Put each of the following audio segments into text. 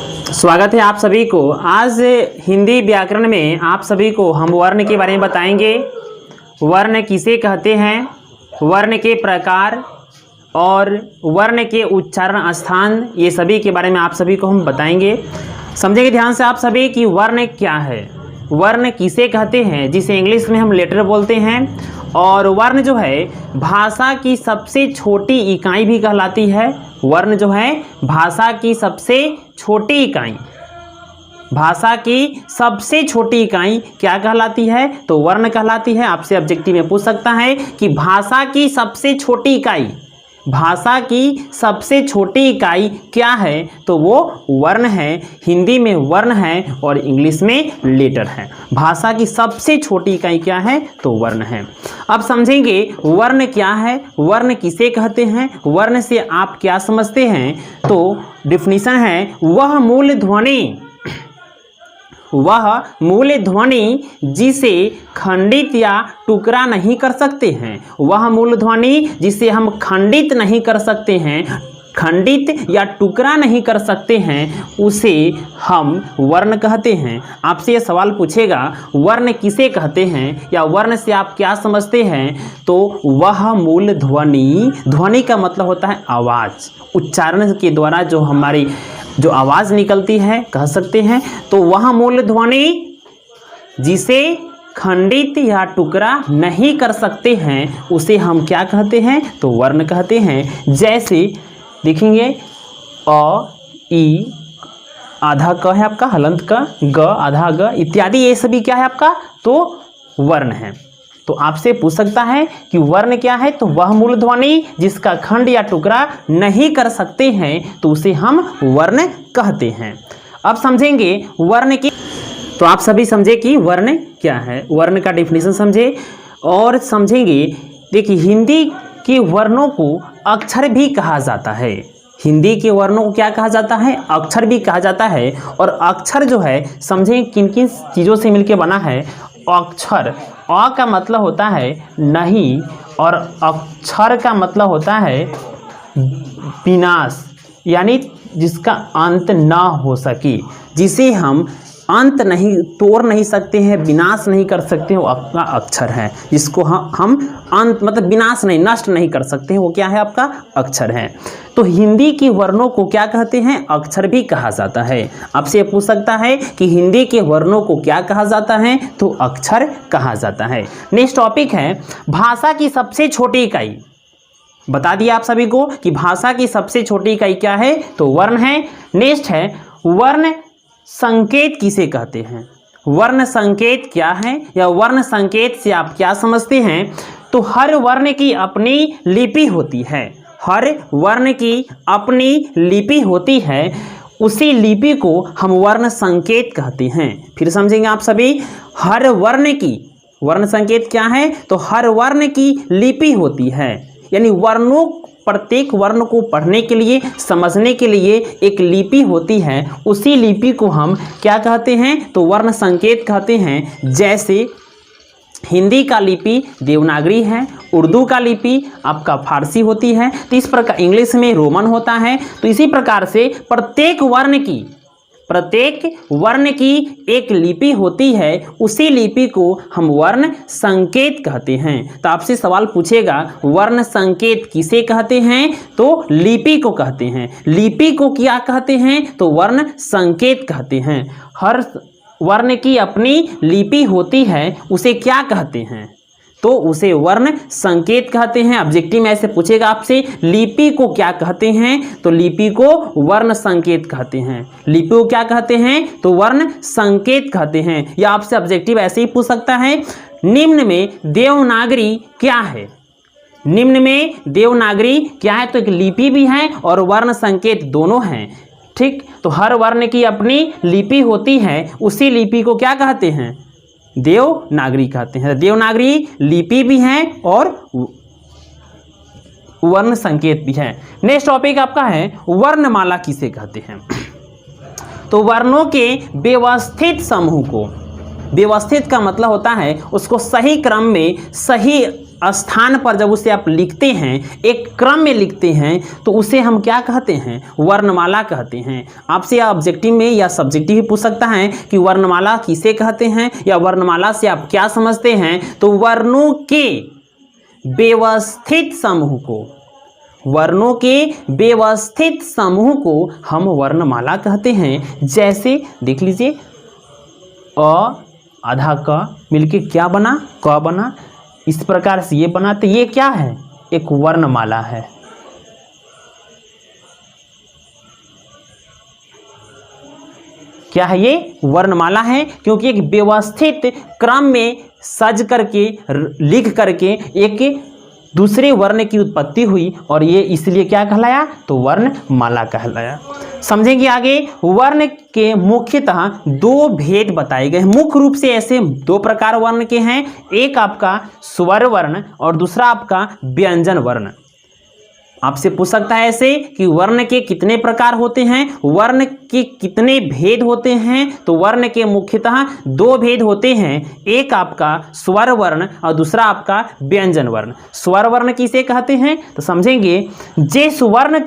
स्वागत है आप सभी को। आज हिंदी व्याकरण में आप सभी को हम वर्ण के बारे में बताएंगे। वर्ण किसे कहते हैं, वर्ण के प्रकार और वर्ण के उच्चारण स्थान, ये सभी के बारे में आप सभी को हम बताएंगे। समझेंगे ध्यान से आप सभी कि वर्ण क्या है, वर्ण किसे कहते हैं, जिसे इंग्लिश में हम लेटर बोलते हैं। और वर्ण जो है भाषा की सबसे छोटी इकाई भी कहलाती है। वर्ण जो है भाषा की सबसे छोटी इकाई, भाषा की सबसे छोटी इकाई क्या कहलाती है, तो वर्ण कहलाती है। आपसे ऑब्जेक्टिव में पूछ सकता है कि भाषा की सबसे छोटी इकाई, भाषा की सबसे छोटी इकाई क्या है, तो वो वर्ण है। हिंदी में वर्ण है और इंग्लिश में लेटर है। भाषा की सबसे छोटी इकाई क्या है, तो वर्ण है। अब समझेंगे वर्ण क्या है, वर्ण किसे कहते हैं, वर्ण से आप क्या समझते हैं। तो डिफिनीशन है, वह मूल ध्वनि, वह मूल ध्वनि जिसे खंडित या टुकड़ा नहीं कर सकते हैं। वह मूल ध्वनि जिसे हम खंडित नहीं कर सकते हैं, खंडित या टुकड़ा नहीं कर सकते हैं, उसे हम वर्ण कहते हैं। आपसे ये सवाल पूछेगा वर्ण किसे कहते हैं या वर्ण से आप क्या समझते हैं, तो वह मूल ध्वनि, ध्वनि का मतलब होता है आवाज़, उच्चारण के द्वारा जो हमारी जो आवाज़ निकलती है कह सकते हैं। तो वह मूल ध्वनि जिसे खंडित या टुकड़ा नहीं कर सकते हैं, उसे हम क्या कहते हैं, तो वर्ण कहते हैं। जैसे देखेंगे अ, ई आधा क है आपका, हलंत का, ग आधा ग इत्यादि, ये सभी क्या है आपका, तो वर्ण है। तो आपसे पूछ सकता है कि वर्ण क्या है, तो वह मूल ध्वनि जिसका खंड या टुकड़ा नहीं कर सकते हैं, तो उसे हम वर्ण कहते हैं। अब समझेंगे वर्ण की, तो आप सभी समझे कि वर्ण क्या है, वर्ण का डेफिनेशन समझे और समझेंगे। देखिए हिंदी के वर्णों को अक्षर भी कहा जाता है। हिंदी के वर्णों को क्या कहा जाता है, अक्षर भी कहा जाता है। और अक्षर जो है समझें किन किन चीज़ों से मिलकर बना है। अक्षर, अ का मतलब होता है नहीं, और अक्षर का मतलब होता है विनाश, यानी जिसका अंत ना हो सके, जिसे हम अंत नहीं, तोड़ नहीं सकते हैं, विनाश नहीं कर सकते हैं, वो आपका अक्षर है। जिसको हम अंत मतलब विनाश नहीं, नष्ट नहीं कर सकते हैं, वो क्या है, आपका अक्षर है। तो हिंदी के वर्णों को क्या कहते हैं, अक्षर भी कहा जाता है। आपसे पूछ सकता है कि हिंदी के वर्णों को क्या कहा जाता है, तो अक्षर कहा जाता है। नेक्स्ट टॉपिक है भाषा की सबसे छोटी इकाई। बता दिया आप सभी को कि भाषा की सबसे छोटी इकाई क्या है, तो वर्ण है। नेक्स्ट है वर्ण संकेत किसे कहते हैं। वर्ण संकेत क्या है या वर्ण संकेत से आप क्या समझते हैं, तो हर वर्ण की अपनी लिपि होती है, हर वर्ण की अपनी लिपि होती है, उसी लिपि को हम वर्ण संकेत कहते हैं। फिर समझेंगे आप सभी, हर वर्ण की, वर्ण संकेत क्या है, तो हर वर्ण की लिपि होती है, यानी वर्णों, प्रत्येक वर्ण को पढ़ने के लिए, समझने के लिए एक लिपि होती है, उसी लिपि को हम क्या कहते हैं, तो वर्ण संकेत कहते हैं। जैसे हिंदी का लिपि देवनागरी है, उर्दू का लिपि आपका फारसी होती है, तो इस प्रकार इंग्लिश में रोमन होता है। तो इसी प्रकार से प्रत्येक वर्ण की एक लिपि होती है, उसी लिपि को हम वर्ण संकेत कहते हैं। तो आपसे सवाल पूछेगा वर्ण संकेत किसे कहते हैं, तो लिपि को कहते हैं। लिपि को क्या कहते हैं, तो वर्ण संकेत कहते हैं। हर वर्ण की अपनी लिपि होती है, उसे क्या कहते हैं, तो उसे वर्ण संकेत कहते हैं। ऑब्जेक्टिव में ऐसे पूछेगा आपसे लिपि को क्या कहते हैं, तो लिपि को वर्ण संकेत कहते हैं। लिपि को क्या कहते हैं, तो वर्ण संकेत कहते हैं। या आपसे ऑब्जेक्टिव ऐसे ही पूछ सकता है निम्न में देवनागरी क्या है। निम्न में देवनागरी क्या है, तो एक लिपि भी है और वर्ण संकेत दोनों हैं। ठीक, तो हर वर्ण की अपनी लिपि होती है, उसी लिपि को क्या कहते हैं, देवनागरी कहते हैं। देवनागरी लिपि भी है और वर्ण संकेत भी है। नेक्स्ट टॉपिक आपका है वर्णमाला किसे कहते हैं। तो वर्णों के व्यवस्थित समूह को, व्यवस्थित का मतलब होता है उसको सही क्रम में, सही स्थान पर जब उसे आप लिखते हैं, एक क्रम में लिखते हैं, तो उसे हम क्या कहते हैं? वर्णमाला कहते हैं। आपसे ऑब्जेक्टिव में या सब्जेक्टिव भी पूछ सकता है कि वर्णमाला किसे कहते हैं या वर्णमाला से आप क्या समझते हैं। तो वर्णों के व्यवस्थित समूह को, वर्णों के व्यवस्थित समूह को हम वर्णमाला कहते हैं। जैसे देख लीजिए, अ आधा क मिलके क्या बना? क बना। इस प्रकार से ये बना, तो ये क्या है? एक वर्णमाला है। क्या है ये? वर्णमाला है, क्योंकि एक व्यवस्थित क्रम में सज करके लिख करके एक दूसरे वर्ण की उत्पत्ति हुई और ये इसलिए क्या कहलाया? तो वर्णमाला कहलाया। समझेंगे आगे। वर्ण के मुख्यतः दो भेद बताए गए हैं। मुख्य रूप से ऐसे दो प्रकार वर्ण के हैं, एक आपका स्वर वर्ण और दूसरा आपका व्यंजन वर्ण। आपसे पूछ सकता है ऐसे कि वर्ण के कितने प्रकार होते हैं, वर्ण के कितने भेद होते हैं। तो वर्ण के मुख्यतः दो भेद होते हैं, एक आपका स्वर वर्ण और दूसरा आपका व्यंजन वर्ण। स्वर वर्ण किसे कहते हैं? तो समझेंगे, जिस वर्ण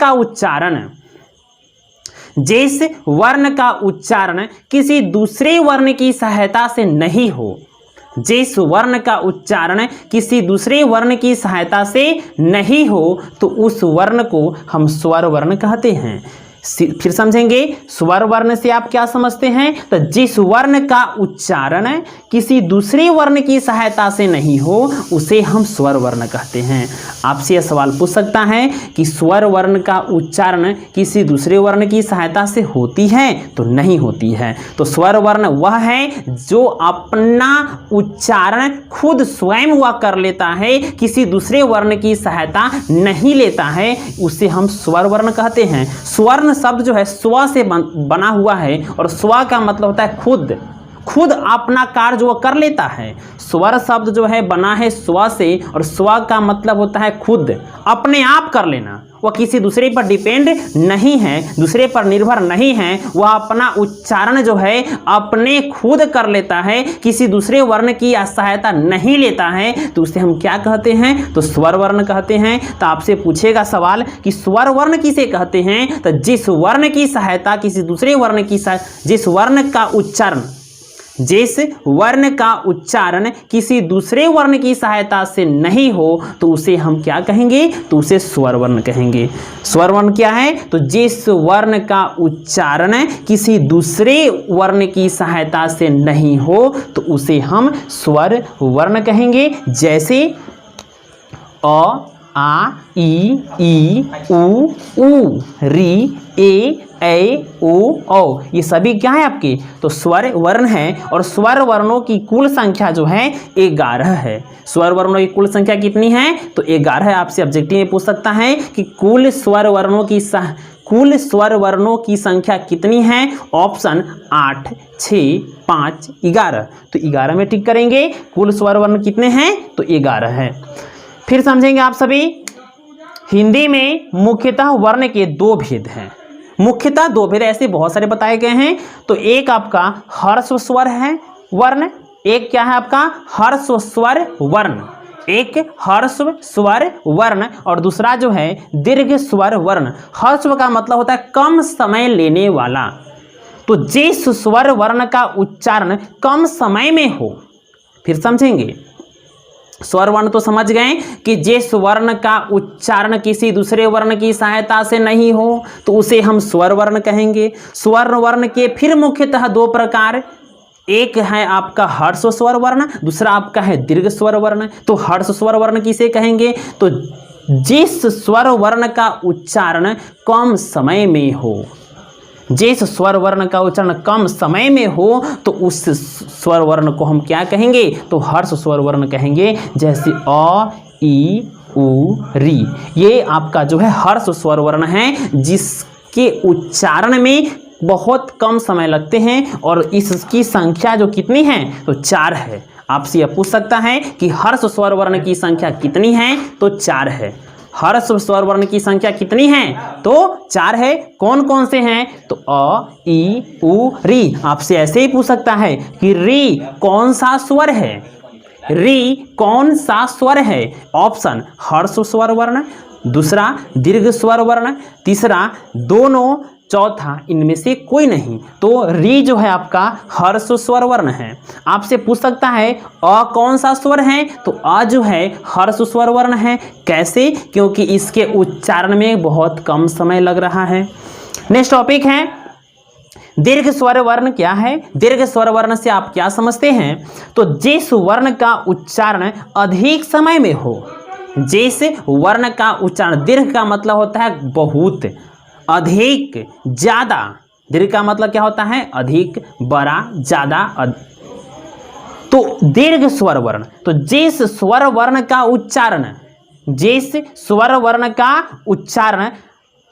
का उच्चारण किसी दूसरे वर्ण की सहायता से नहीं हो, जिस वर्ण का उच्चारण किसी दूसरे वर्ण की सहायता से नहीं हो, तो उस वर्ण को हम स्वर वर्ण कहते हैं। फिर समझेंगे, स्वर वर्ण से आप क्या समझते हैं? तो जिस वर्ण का उच्चारण किसी दूसरे वर्ण की सहायता से नहीं हो, उसे हम स्वर वर्ण कहते हैं। आपसे यह सवाल पूछ सकता है कि स्वर वर्ण का उच्चारण किसी दूसरे वर्ण की सहायता से होती है? तो नहीं होती है। तो स्वर वर्ण वह है जो अपना उच्चारण खुद स्वयं वह कर लेता है, किसी दूसरे वर्ण की सहायता नहीं लेता है, उसे हम स्वर वर्ण कहते हैं। स्वर्ण शब्द जो है स्व से बना हुआ है और स्व का मतलब होता है खुद अपना कार्य जो कर लेता है। स्वर शब्द जो है बना है स्व से और स्व का मतलब होता है खुद, अपने आप कर लेना। वह किसी दूसरे पर डिपेंड नहीं है, दूसरे पर निर्भर नहीं है, वह अपना उच्चारण जो है अपने खुद कर लेता है, किसी दूसरे वर्ण की सहायता नहीं लेता है। तो उसे हम क्या कहते हैं? तो स्वर वर्ण कहते हैं। तो आपसे पूछेगा सवाल कि स्वर वर्ण किसे कहते हैं? तो जिस वर्ण की सहायता किसी दूसरे वर्ण की जिस वर्ण का उच्चारण किसी दूसरे वर्ण की सहायता से नहीं हो, तो उसे हम क्या कहेंगे? तो उसे स्वर वर्ण कहेंगे। स्वर वर्ण क्या है? तो जिस वर्ण का उच्चारण किसी दूसरे वर्ण की सहायता से नहीं हो, तो उसे हम स्वर वर्ण कहेंगे। जैसे अ, आ, ई, उ, री, ए, ओ, ये सभी क्या है आपके? तो स्वर वर्ण है। और स्वर वर्णों की कुल संख्या जो है 11 है। स्वर वर्णों की कुल संख्या कितनी है? तो 11 है। आपसे ऑब्जेक्टिव में पूछ सकता है कि कुल स्वर वर्णों की संख्या कितनी है? ऑप्शन 8, 6, 5, 11। तो 11 में टिक करेंगे। कुल स्वर वर्ण कितने हैं? तो 11 है। फिर समझेंगे आप सभी, हिंदी में मुख्यतः वर्ण के दो भेद हैं। मुख्यतः दो भेद ऐसे बहुत सारे बताए गए हैं। तो एक आपका हर्ष स्वर है वर्ण, एक क्या है आपका? हर्ष स्वर वर्ण। एक हर्ष स्वर वर्ण और दूसरा जो है दीर्घ स्वर वर्ण। हर्ष का मतलब होता है कम समय लेने वाला। तो जिस स्वर वर्ण का उच्चारण कम समय में हो, फिर समझेंगे। स्वर वर्ण तो समझ गए कि जिस वर्ण का उच्चारण किसी दूसरे वर्ण की सहायता से नहीं हो, तो उसे हम स्वर वर्ण कहेंगे। स्वर वर्ण के फिर मुख्यतः दो प्रकार, एक है आपका हर्ष स्वर वर्ण, दूसरा आपका है दीर्घ स्वर वर्ण। तो हर्ष स्वर वर्ण किसे कहेंगे? तो जिस स्वर वर्ण का उच्चारण कम समय में हो, जिस स्वर वर्ण का उच्चारण कम समय में हो, तो उस स्वर वर्ण को हम क्या कहेंगे? तो हर्ष स्वर वर्ण कहेंगे। जैसे अ, ई, उ, री, ये आपका जो है हर्ष स्वर वर्ण है, जिसके उच्चारण में बहुत कम समय लगते हैं और इसकी संख्या जो कितनी है? तो 4 है। आपसे यह पूछ सकता है कि हर्ष स्वर वर्ण की संख्या कितनी है? तो 4 है। हर्ष स्वर वर्ण की संख्या कितनी है? तो 4 है। कौन कौन से हैं? तो अ, ई, उ, री। आपसे ऐसे ही पूछ सकता है कि री कौन सा स्वर है? री कौन सा स्वर है? ऑप्शन हर्ष स्वर वर्ण, दूसरा दीर्घ स्वर वर्ण, तीसरा दोनों, चौथा इनमें से कोई नहीं। तो री जो है आपका हर्ष स्वर वर्ण है। आपसे पूछ सकता है अ कौन सा स्वर है? तो अ जो है हर्ष स्वर वर्ण है। कैसे? क्योंकि इसके उच्चारण में बहुत कम समय लग रहा है। नेक्स्ट टॉपिक है दीर्घ स्वर वर्ण क्या है? दीर्घ स्वर वर्ण से आप क्या समझते हैं? तो जिस वर्ण का उच्चारण अधिक समय में हो, जिस वर्ण का उच्चारण, दीर्घ का मतलब होता है बहुत, अधिक, ज्यादा। दीर्घ का मतलब क्या होता है? अधिक, बड़ा, ज्यादा। तो दीर्घ स्वर वर्ण, तो जिस स्वर वर्ण का उच्चारण, जिस स्वर वर्ण का उच्चारण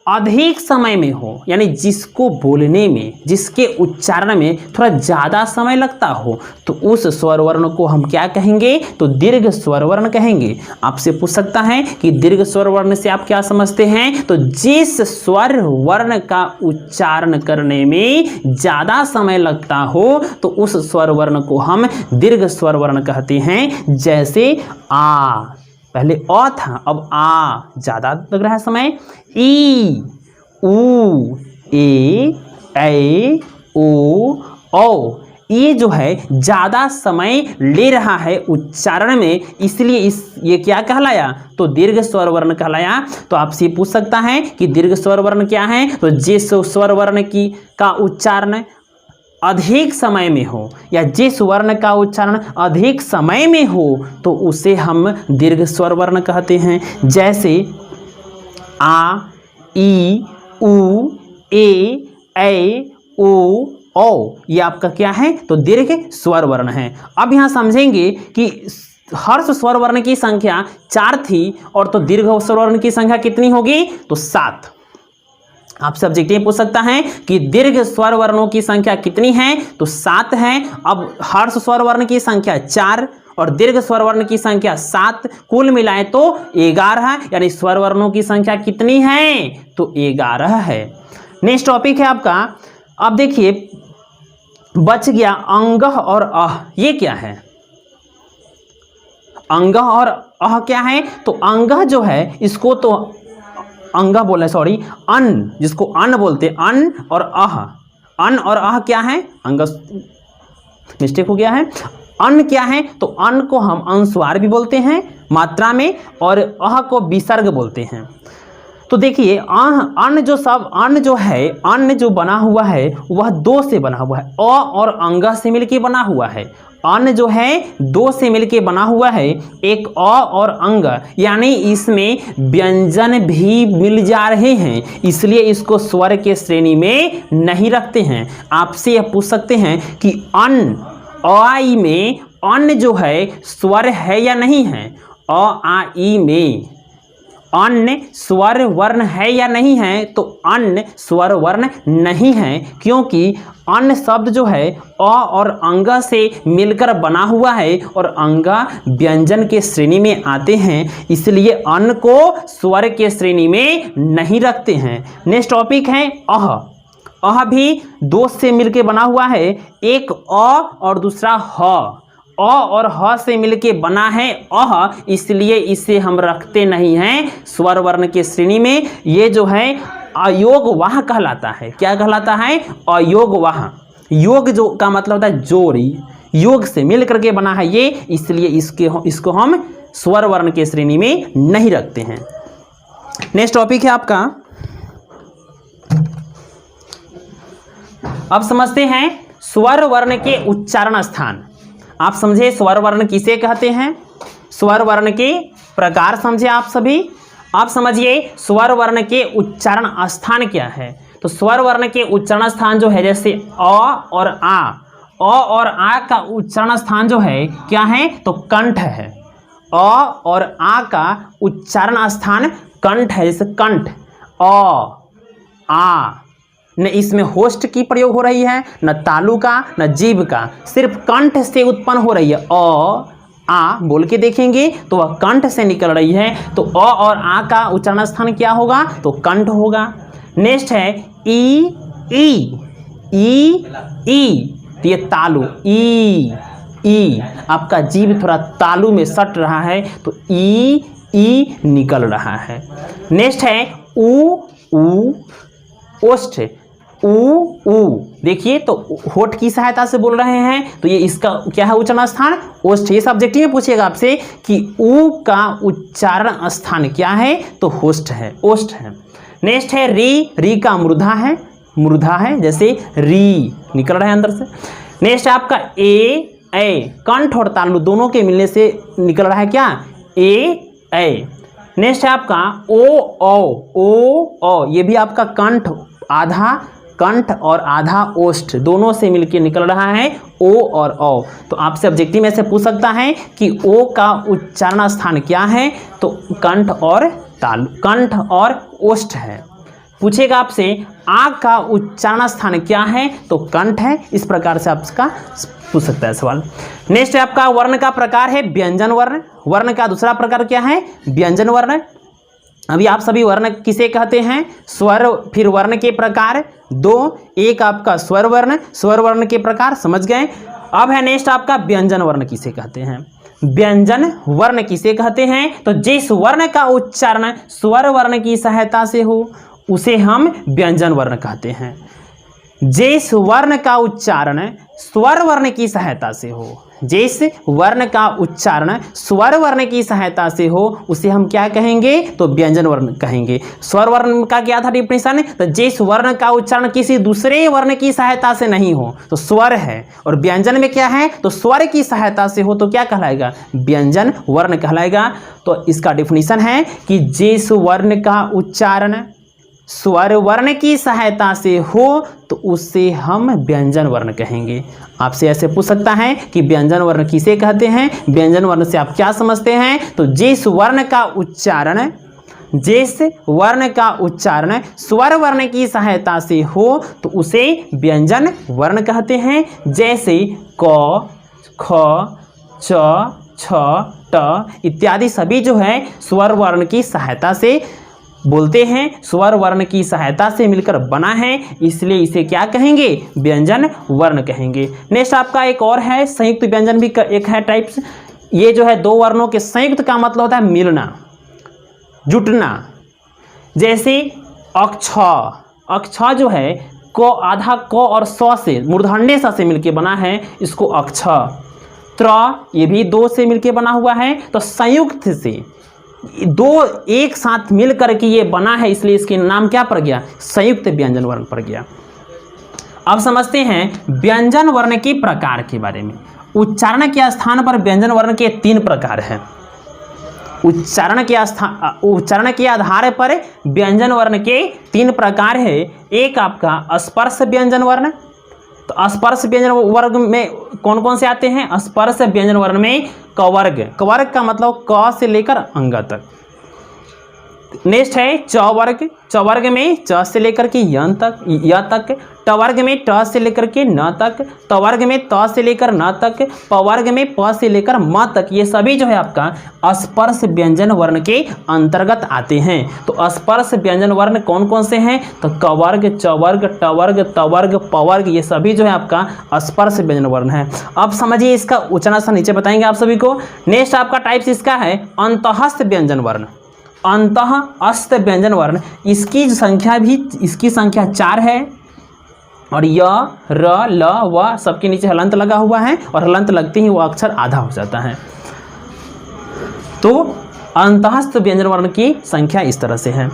अधिक समय में हो, यानी जिसको बोलने में, जिसके उच्चारण में थोड़ा ज़्यादा समय लगता हो, तो उस स्वर वर्ण को हम क्या कहेंगे? तो दीर्घ स्वर वर्ण कहेंगे। आपसे पूछ सकता है कि दीर्घ स्वर वर्ण से आप क्या समझते हैं? तो जिस स्वर वर्ण का उच्चारण करने में ज़्यादा समय लगता हो, तो उस स्वर वर्ण को हम दीर्घ स्वर वर्ण कहते हैं। जैसे आ, पहले अ था, अब आ, ज़्यादा लग रहा है समय। ई, ऊ, ए, ऐ, ओ, औ, ये जो है ज़्यादा समय ले रहा है उच्चारण में, इसलिए ये क्या कहलाया? तो दीर्घ स्वर वर्ण कहलाया। तो आपसे पूछ सकता है कि दीर्घ स्वर वर्ण क्या है? तो जिस स्वर वर्ण का उच्चारण अधिक समय में हो, या जिस वर्ण का उच्चारण अधिक समय में हो, तो उसे हम दीर्घ स्वर वर्ण कहते हैं। जैसे आ, ई, ऊ, ए, ऐ, ओ, औ, ये आपका क्या है? तो दीर्घ स्वर वर्ण है। अब यहाँ समझेंगे कि हर्ष स्वर वर्ण की संख्या 4 थी, और तो दीर्घ स्वर वर्ण की संख्या कितनी होगी? तो 7। आप सब्जेक्टिव पूछ सकता है कि दीर्घ स्वर वर्णों की संख्या कितनी है? तो 7 है। अब हर्ष स्वर वर्ण की संख्या 4 और दीर्घ स्वर वर्ण की संख्या 7, कुल मिलाए तो 11, यानी स्वर वर्णों की संख्या कितनी है? तो 11 है। नेक्स्ट टॉपिक है आपका, अब देखिए बच गया अंगह और अह। ये क्या है? अंगह और अह क्या है? तो अंगह जो है, इसको तो अंगह बोले, सॉरी, अन, जिसको अन बोलते, अन और अह। अन और अह क्या है? अंग, मिस्टेक हो गया है। अन क्या है? तो अन को हम अनुस्वार भी बोलते हैं मात्रा में, और अह को विसर्ग बोलते हैं। तो देखिए अन जो सब, अन जो है, अन जो बना हुआ है वह 2 से बना हुआ है। अ और अंग से मिलके बना हुआ है। अन जो है 2 से मिलके बना हुआ है, एक अ और अंग, यानी इसमें व्यंजन भी मिल जा रहे हैं, इसलिए इसको स्वर के श्रेणी में नहीं रखते हैं। आपसे यह पूछ सकते हैं कि अन, अ ई में अन जो है स्वर है या नहीं है? अ आ ई में अन्न स्वर वर्ण है या नहीं है? तो अन्न स्वर वर्ण नहीं है, क्योंकि अन्न शब्द जो है अ और अंग से मिलकर बना हुआ है, और अंग व्यंजन के श्रेणी में आते हैं, इसलिए अन्न को स्वर के श्रेणी में नहीं रखते हैं। नेक्स्ट टॉपिक है अह। अह भी 2 से मिलकर बना हुआ है, एक अ और दूसरा ह। अ और ह से मिलके बना है अह, इसलिए इसे हम रखते नहीं हैं स्वर वर्ण के श्रेणी में। ये जो है अयोगवाह कहलाता है। क्या कहलाता है? अयोगवाह। योग जो का मतलब होता है जोड़ी, योग से मिल करके बना है ये, इसलिए इसको हम स्वर वर्ण के श्रेणी में नहीं रखते हैं। नेक्स्ट टॉपिक है आपका, अब समझते हैं स्वर वर्ण के उच्चारण स्थान। आप समझे स्वर वर्ण किसे कहते हैं? स्वर वर्ण के प्रकार समझे आप सभी। आप समझिए स्वर वर्ण के उच्चारण स्थान क्या है। तो स्वर वर्ण के उच्चारण स्थान जो है, जैसे अ और आ, अ और आ का उच्चारण स्थान जो है क्या है? तो कंठ है। अ और आ का उच्चारण स्थान कंठ है। जैसे कंठ, अ, आ, न इसमें होस्ट की प्रयोग हो रही है, न तालु का, न जीभ का, सिर्फ कंठ से उत्पन्न हो रही है। अ आ बोल के देखेंगे तो वह कंठ से निकल रही है, तो अ और आ का उच्चारण स्थान क्या होगा? तो कंठ होगा। नेक्स्ट है ई, ई, ई, ई, तो ये तालु, ई, ई, आपका जीभ थोड़ा तालू में सट रहा है तो ई निकल रहा है। नेक्स्ट है ऊ, ओष्ठ, ऊ, देखिए तो होठ की सहायता से बोल रहे हैं तो ये इसका क्या है उच्चारण स्थान, ओष्ठ। ये सब्जेक्टिव में पूछेगा आपसे कि ऊ का उच्चारण स्थान क्या है तो होष्ठ है, ओष्ठ है। नेक्स्ट है री का मूर्धा है, जैसे री निकल रहा है अंदर से। नेक्स्ट है आपका ए, कंठ और तालु दोनों के मिलने से निकल रहा है क्या, ए। नेक्स्ट है आपका ओ, ये भी आपका कंठ, आधा कंठ और आधा ओष्ठ दोनों से मिलकर निकल रहा है ओ और औ। तो आपसे ऑब्जेक्टिव में से पूछ सकता है कि ओ का उच्चारण स्थान क्या है तो कंठ और तालु, कंठ और ओष्ठ है। पूछेगा आपसे आ का उच्चारण स्थान क्या है तो कंठ है। इस प्रकार से आपका पूछ सकता है सवाल। नेक्स्ट है आपका वर्ण का प्रकार है व्यंजन वर्ण। वर्ण का दूसरा प्रकार क्या है, व्यंजन वर्ण। अभी आप सभी वर्ण किसे कहते हैं, स्वर, फिर वर्ण के प्रकार दो, एक आपका स्वर वर्ण के प्रकार समझ गए। अब है नेक्स्ट आपका व्यंजन वर्ण किसे कहते हैं। व्यंजन वर्ण किसे कहते हैं तो जिस वर्ण का उच्चारण स्वर वर्ण की सहायता से हो उसे हम व्यंजन वर्ण कहते हैं। जिस वर्ण का उच्चारण स्वर वर्ण की सहायता से हो, जिस वर्ण का उच्चारण स्वर वर्ण की सहायता से हो उसे हम क्या कहेंगे तो व्यंजन वर्ण कहेंगे। स्वर वर्ण का क्या था डिफिनेशन, तो जिस वर्ण का उच्चारण किसी दूसरे वर्ण की सहायता से नहीं हो तो स्वर है, और व्यंजन में क्या है तो स्वर की सहायता से हो तो क्या कहलाएगा, व्यंजन वर्ण कहलाएगा। तो इसका डिफिनेशन है कि जिस वर्ण का उच्चारण स्वर वर्ण की सहायता से हो तो उससे हम व्यंजन वर्ण कहेंगे। आपसे ऐसे पूछ सकता है कि व्यंजन वर्ण किसे कहते हैं, व्यंजन वर्ण से आप क्या समझते हैं तो जिस वर्ण का उच्चारण स्वर वर्ण की सहायता से हो तो उसे व्यंजन वर्ण कहते हैं। जैसे क, ख, च, छ, ट इत्यादि सभी जो है स्वर वर्ण की सहायता से बोलते हैं, स्वर वर्ण की सहायता से मिलकर बना है, इसलिए इसे क्या कहेंगे, व्यंजन वर्ण कहेंगे। नेक्स्ट आपका एक और है संयुक्त व्यंजन भी एक है टाइप्स। ये जो है दो वर्णों के संयुक्त का मतलब होता है मिलना, जुटना। जैसे अक्ष जो है क, आधा क और स से मूर्धन्य स से मिलकर बना है, इसको अक्ष। त्र ये भी दो से मिलकर बना हुआ है, तो संयुक्त से दो एक साथ मिल करके ये बना है, इसलिए इसके नाम क्या पड़ गया, संयुक्त व्यंजन वर्ण पड़ गया। अब समझते हैं व्यंजन वर्ण के प्रकार के बारे में। उच्चारण के स्थान पर व्यंजन वर्ण के तीन प्रकार हैं। उच्चारण के आधार पर व्यंजन वर्ण के तीन प्रकार है। एक आपका स्पर्श व्यंजन वर्ण। तो स्पर्श व्यंजन वर्ग में कौन कौन से आते हैं, स्पर्श व्यंजन वर्ण में कवर्ग, कवर्ग का मतलब क से लेकर अंग तक। नेक्स्ट है चवर्ग, चवर्ग में च से लेकर के य तक। टवर्ग में ट से लेकर के न तक। तवर्ग में त से लेकर न तक। पवर्ग में प से लेकर म तक। ये सभी जो है आपका स्पर्श व्यंजन वर्ण के अंतर्गत आते हैं। तो स्पर्श व्यंजन वर्ण कौन कौन से हैं, तो कवर्ग, चवर्ग, टवर्ग, तवर्ग, पवर्ग, ये सभी जो है आपका स्पर्श व्यंजन वर्ण है। अब समझिए इसका उच्चारण नीचे बताएंगे आप सभी को। नेक्स्ट आपका टाइप्स इसका है अंतःस्थ व्यंजन वर्ण। अंतःस्थ व्यंजन वर्ण, इसकी संख्या 4 है, और य, र, ल, व सबके नीचे हलंत लगा हुआ है, और हलंत लगते ही वो अक्षर आधा हो जाता है। तो अंतःस्थ व्यंजन वर्ण की संख्या इस तरह से है।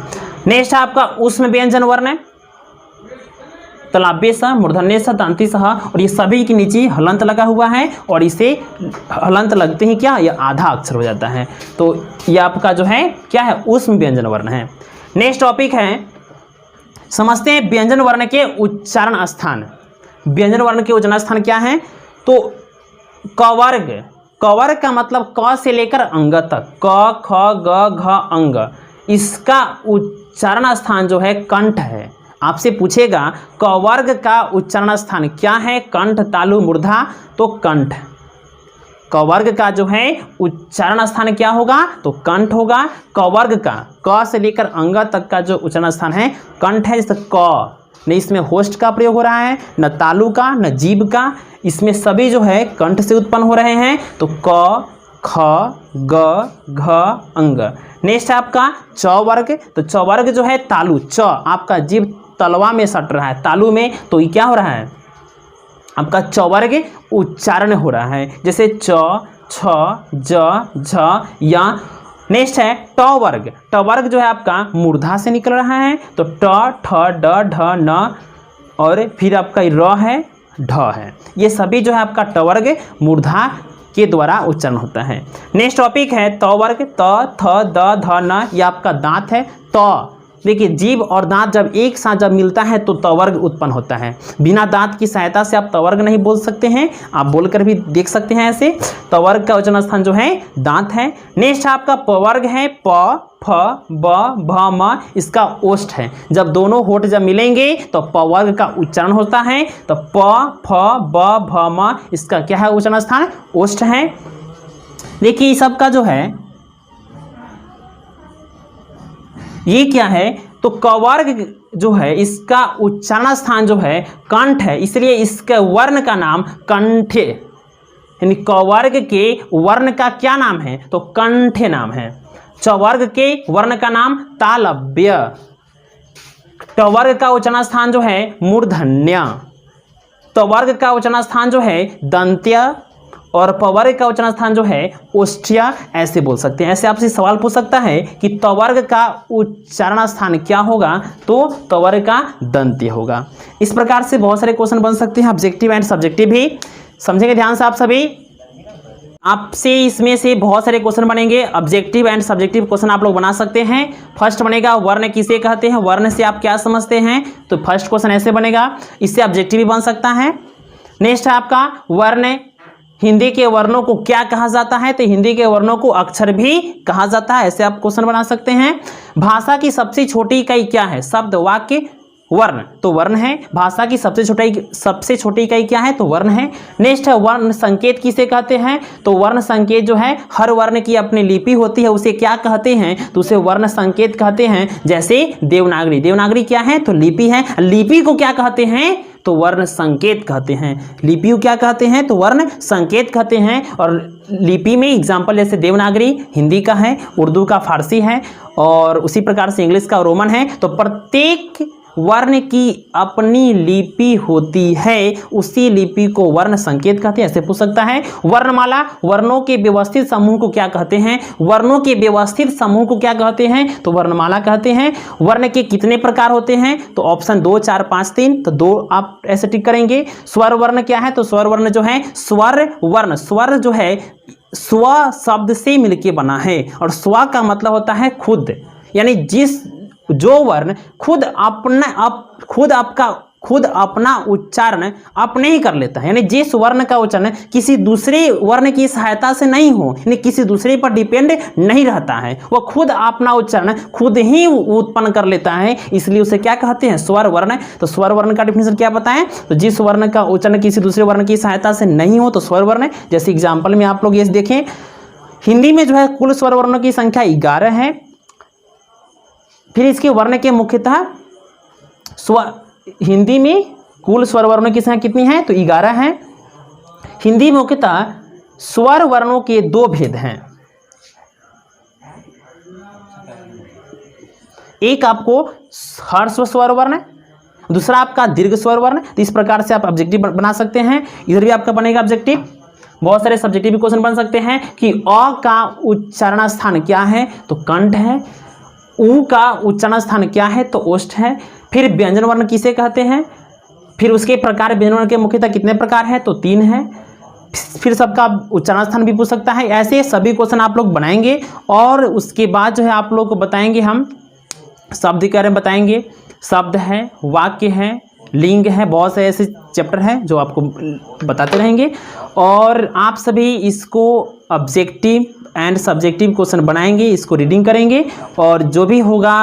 नेक्स्ट आपका ऊष्म व्यंजन वर्ण, तलाब्य स, मूर्धन्य स, दांती स, और ये सभी के नीचे हलंत लगा हुआ है, और इसे हलंत लगते ही क्या, ये आधा अक्षर हो जाता है। तो ये आपका जो है क्या है, ऊष्म व्यंजन वर्ण है। नेक्स्ट टॉपिक है, समझते हैं व्यंजन वर्ण के उच्चारण स्थान। व्यंजन वर्ण के उच्चारण स्थान क्या है, तो कवर्ग, कवर्ग का मतलब क से लेकर अंग तक, क, ख, ग, घ, अंग, इसका उच्चारण स्थान जो है कंठ है। आपसे पूछेगा कवर्ग का उच्चारण स्थान क्या है, कंठ, तालु, मूर्धा, तो कंठ। कवर्ग का जो है उच्चारण स्थान क्या होगा, तो कंठ होगा। कवर्ग का क से लेकर अंग तक का जो उच्चारण स्थान है कंठ है। जैसे क, न इसमें होस्ट का प्रयोग हो रहा है, न तालु का, न जीभ का, इसमें सभी जो है कंठ से उत्पन्न हो रहे हैं, तो क ख ग घ अंग। नेक्स्ट है आपका च वर्ग, तो च वर्ग जो है तालु, च आपका जीभ तलवा में सट रहा है तालु में, तो ये क्या हो रहा है आपका च वर्ग उच्चारण हो रहा है, जैसे च छ ज झ या। नेक्स्ट है ट वर्ग, ट वर्ग जो है आपका मूर्धा से निकल रहा है, तो ट ठ ड ढ न और फिर आपका र है ढ है, ये सभी जो है आपका ट वर्ग मूर्धा के द्वारा उच्चारण होता है। नेक्स्ट टॉपिक है त वर्ग, त थ द ध न, यह आपका दांत है। त देखिए जीभ और दांत जब एक साथ जब मिलता है तो त वर्ग उत्पन्न होता है। बिना दांत की सहायता से आप त वर्ग नहीं बोल सकते हैं, आप बोलकर भी देख सकते हैं ऐसे। त वर्ग का उच्चारण स्थान जो है दांत है। नेक्स्ट आपका प वर्ग है, प फ ब भ म, इसका ओष्ठ है। जब दोनों होठ जब मिलेंगे तो प वर्ग का उच्चारण होता है, तो प फ ब भ म, इसका क्या है उच्चारण स्थान ओष्ठ है। देखिए इस सब का जो है ये क्या है, तो क वर्ग जो है इसका उच्चारण स्थान जो है कंठ है, इसलिए इसके वर्ण का नाम कंठे, यानी क वर्ग के वर्ण का क्या नाम है, तो कंठे नाम है। च वर्ग के वर्ण का नाम तालव्य। ट वर्ग का उच्चारण स्थान जो है मूर्धन्य। त वर्ग का उच्चारण स्थान जो है दंत्य और प वर्ग का उच्चारण स्थान जो है ओष्ठ्य, ऐसे बोल सकते हैं। ऐसे आपसे सवाल पूछ सकता है कि त वर्ग का उच्चारण स्थान क्या होगा, तो त वर्ग का दंत्य होगा। इस प्रकार से बहुत सारे क्वेश्चन बन सकते हैं, ऑब्जेक्टिव एंड सब्जेक्टिव भी। समझेंगे ध्यान से आप सभी। आपसे इसमें से बहुत सारे क्वेश्चन बनेंगे, ऑब्जेक्टिव एंड सब्जेक्टिव क्वेश्चन आप लोग बना सकते हैं। फर्स्ट बनेगा वर्ण किसे कहते हैं, वर्ण से आप क्या समझते हैं, तो फर्स्ट क्वेश्चन ऐसे बनेगा, इससे ऑब्जेक्टिव भी बन सकता है। नेक्स्ट है आपका वर्ण, हिंदी के वर्णों को क्या कहा जाता है, तो हिंदी के वर्णों को अक्षर भी कहा जाता है, ऐसे आप क्वेश्चन बना सकते हैं। भाषा की सबसे छोटी इकाई क्या है, शब्द वाक्य वर्ण, तो वर्ण है। भाषा की सबसे छोटी इकाई क्या है, तो वर्ण है। नेक्स्ट है वर्ण संकेत किसे कहते हैं, तो वर्ण संकेत जो है हर वर्ण की अपनी लिपि होती है, उसे क्या कहते हैं, तो उसे वर्ण संकेत कहते हैं। जैसे देवनागरी, देवनागरी क्या है, तो लिपि है। लिपि को क्या कहते हैं, तो वर्ण संकेत कहते हैं। लिपि को क्या कहते हैं, तो वर्ण संकेत कहते हैं। और लिपि में एग्जाम्पल जैसे देवनागरी हिंदी का है, उर्दू का फारसी है, और उसी प्रकार से इंग्लिश का रोमन है। तो प्रत्येक वर्ण की अपनी लिपि होती है, उसी लिपि को वर्ण संकेत कहते हैं, ऐसे पूछ सकता है। वर्णमाला, वर्णों के व्यवस्थित समूह को क्या कहते हैं, वर्णों के व्यवस्थित समूह को क्या कहते हैं, तो वर्णमाला कहते हैं। वर्ण के कितने प्रकार होते हैं, तो ऑप्शन 2 4 5 3, तो 2 आप ऐसे टिक करेंगे। स्वर वर्ण क्या है, तो स्वर वर्ण जो है स्वर वर्ण, स्वर जो है स्व शब्द से मिलके बना है, और स्व का मतलब होता है खुद, यानी जो वर्ण खुद अपना उच्चारण अपने ही कर लेता है, यानी जिस वर्ण का उच्चारण किसी दूसरे वर्ण की सहायता से नहीं हो, यानी किसी दूसरे पर डिपेंड नहीं रहता है, वह खुद अपना उच्चारण खुद ही उत्पन्न कर लेता है, इसलिए उसे क्या कहते हैं, स्वर वर्ण। तो स्वर वर्ण का डिफिनेशन क्या बताएं, तो जिस वर्ण का उच्चारण किसी दूसरे वर्ण की सहायता से नहीं हो तो स्वर वर्ण। जैसे एग्जाम्पल में आप लोग ये देखें, हिंदी में जो है कुल स्वर वर्णों की संख्या 11 है। फिर इसके वर्ण के मुख्यतः हिंदी में कुल स्वर वर्णों की संख्या कितनी है, तो 11 है। हिंदी में मुख्यतः स्वर वर्णों के 2 भेद हैं, एक आपको ह्रस्व स्वर वर्ण, दूसरा आपका दीर्घ स्वर वर्ण। तो इस प्रकार से आप ऑब्जेक्टिव बना सकते हैं, इधर भी आपका बनेगा ऑब्जेक्टिव। बहुत सारे सब्जेक्टिव क्वेश्चन बन सकते हैं कि अ का उच्चारण स्थान क्या है, तो कंठ है। उ का उच्चारण स्थान क्या है, तो ओष्ठ है। फिर व्यंजन वर्ण किसे कहते हैं, फिर उसके प्रकार व्यंजन वर्ण के मुख्यतः कितने प्रकार है, तो 3 है। फिर सबका उच्चारण स्थान भी पूछ सकता है। ऐसे सभी क्वेश्चन आप लोग बनाएंगे, और उसके बाद जो है आप लोग को बताएंगे हम शब्द के बारे में बताएंगे। शब्द है, वाक्य है, लिंग है, बहुत से ऐसे चैप्टर हैं जो आपको बताते रहेंगे। और आप सभी इसको ऑब्जेक्टिव एंड सब्जेक्टिव क्वेश्चन बनाएंगे, इसको रीडिंग करेंगे, और जो भी होगा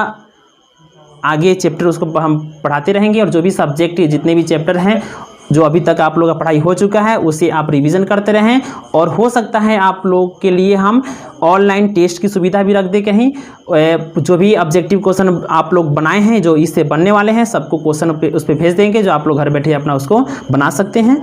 आगे चैप्टर उसको हम पढ़ाते रहेंगे। और जो भी सब्जेक्ट जितने भी चैप्टर हैं जो अभी तक आप लोग का पढ़ाई हो चुका है उसे आप रिवीजन करते रहें। और हो सकता है आप लोग के लिए हम ऑनलाइन टेस्ट की सुविधा भी रख दें कहीं। जो भी ऑब्जेक्टिव क्वेश्चन आप लोग बनाए हैं जो इससे बनने वाले हैं सबको क्वेश्चन उस पर भेज देंगे, जो आप लोग घर बैठे अपना उसको बना सकते हैं।